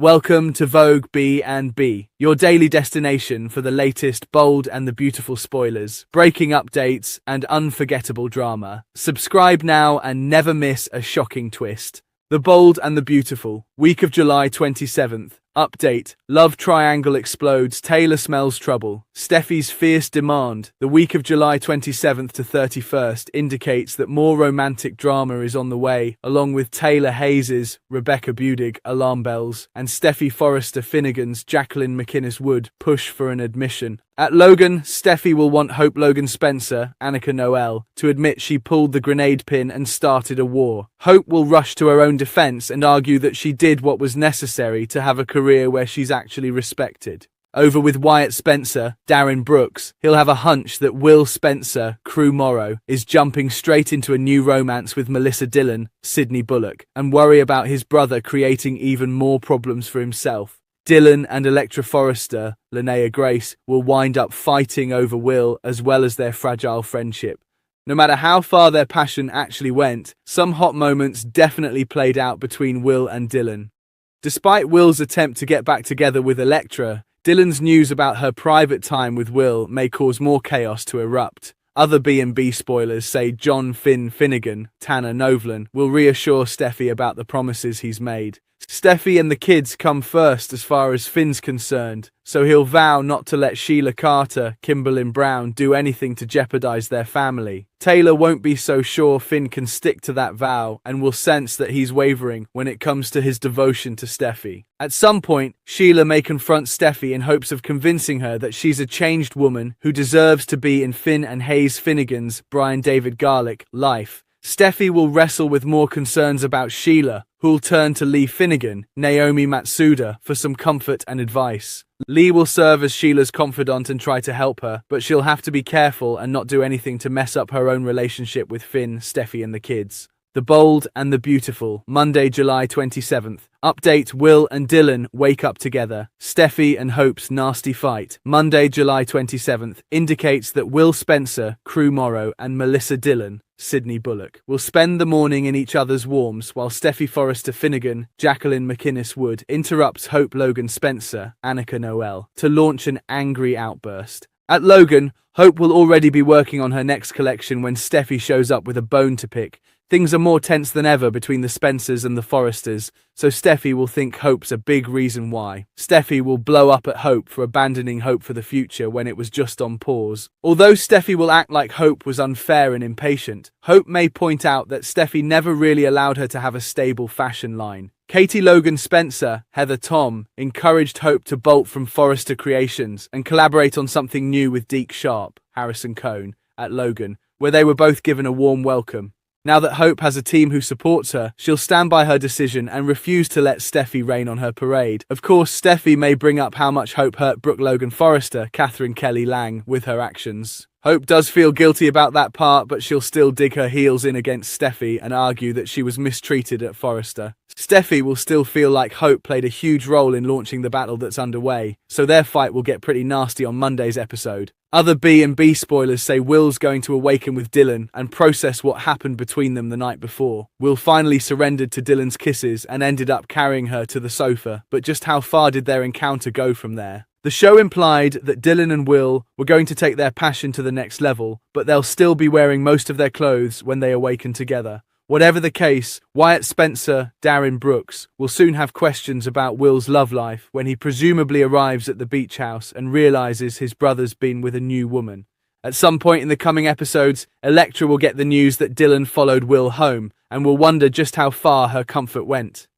Welcome to Vogue B&B, your daily destination for the latest bold and the beautiful spoilers, breaking updates, and unforgettable drama. Subscribe now and never miss a shocking twist. The Bold and the Beautiful, week of July 27th. Update: love triangle explodes, Taylor smells trouble. Steffi's fierce demand. The week of July 27th to 31st indicates that more romantic drama is on the way, along with Taylor Hayes's Rebecca Budig alarm bells, and Steffy Forrester Finnegan's Jacqueline McInnes Wood push for an admission. At Logan, Steffi will want Hope Logan Spencer, Annika Noel, to admit she pulled the grenade pin and started a war. Hope will rush to her own defense and argue that she did what was necessary to have a career where she's actually respected. Over with Wyatt Spencer, Darren Brooks, he'll have a hunch that Will Spencer, Crew Morrow, is jumping straight into a new romance with Melissa Dillon, Sydney Bullock, and worry about his brother creating even more problems for himself. Dillon and Electra Forrester, Linnea Grace, will wind up fighting over Will as well as their fragile friendship. No matter how far their passion actually went, some hot moments definitely played out between Will and Dillon. Despite Will's attempt to get back together with Electra, Dillon's news about her private time with Will may cause more chaos to erupt. Other B&B spoilers say John Finnegan, Tanner Novlan, will reassure Steffi about the promises he's made. Steffi and the kids come first as far as Finn's concerned, so he'll vow not to let Sheila Carter, Kimberlyn Brown do anything to jeopardize their family. Taylor won't be so sure Finn can stick to that vow and will sense that he's wavering when it comes to his devotion to Steffi. At some point, Sheila may confront Steffi in hopes of convincing her that she's a changed woman who deserves to be in Finn and Hayes Finnegan's Brian David Garlick life. Steffi will wrestle with more concerns about Sheila, who'll turn to Lee Finnegan, Naomi Matsuda, for some comfort and advice. Lee will serve as Sheila's confidant and try to help her, but she'll have to be careful and not do anything to mess up her own relationship with Finn, Steffi and the kids. The Bold and the Beautiful, Monday, July 27th. Update: Will and Dillon wake up together. Steffi and Hope's nasty fight, Monday, July 27th, indicates that Will Spencer, Crew Morrow, and Melissa Dillon, Sydney Bullock, will spend the morning in each other's warms while Steffi Forrester Finnegan, Jacqueline McInnes Wood, interrupts Hope Logan Spencer, Annika Noel, to launch an angry outburst. At Logan, Hope will already be working on her next collection when Steffi shows up with a bone to pick. Things are more tense than ever between the Spencers and the Forresters, so Steffi will think Hope's a big reason why. Steffi will blow up at Hope for abandoning hope for the future when it was just on pause. Although Steffi will act like Hope was unfair and impatient, Hope may point out that Steffi never really allowed her to have a stable fashion line. Katie Logan Spencer, Heather Tom, encouraged Hope to bolt from Forrester Creations and collaborate on something new with Deke Sharp, Harrison Cohn, at Logan, where they were both given a warm welcome. Now that Hope has a team who supports her, she'll stand by her decision and refuse to let Steffi rain on her parade. Of course, Steffi may bring up how much Hope hurt Brooke Logan Forrester, Catherine Kelly Lang, with her actions. Hope does feel guilty about that part, but she'll still dig her heels in against Steffi and argue that she was mistreated at Forrester. Steffi will still feel like Hope played a huge role in launching the battle that's underway, so their fight will get pretty nasty on Monday's episode. Other B&B spoilers say Will's going to awaken with Dillon and process what happened between them the night before. Will finally surrendered to Dillon's kisses and ended up carrying her to the sofa, but just how far did their encounter go from there? The show implied that Dillon and Will were going to take their passion to the next level, but they'll still be wearing most of their clothes when they awaken together. Whatever the case, Wyatt Spencer, Darren Brooks, will soon have questions about Will's love life when he presumably arrives at the beach house and realizes his brother's been with a new woman. At some point in the coming episodes, Electra will get the news that Dillon followed Will home and will wonder just how far her comfort went.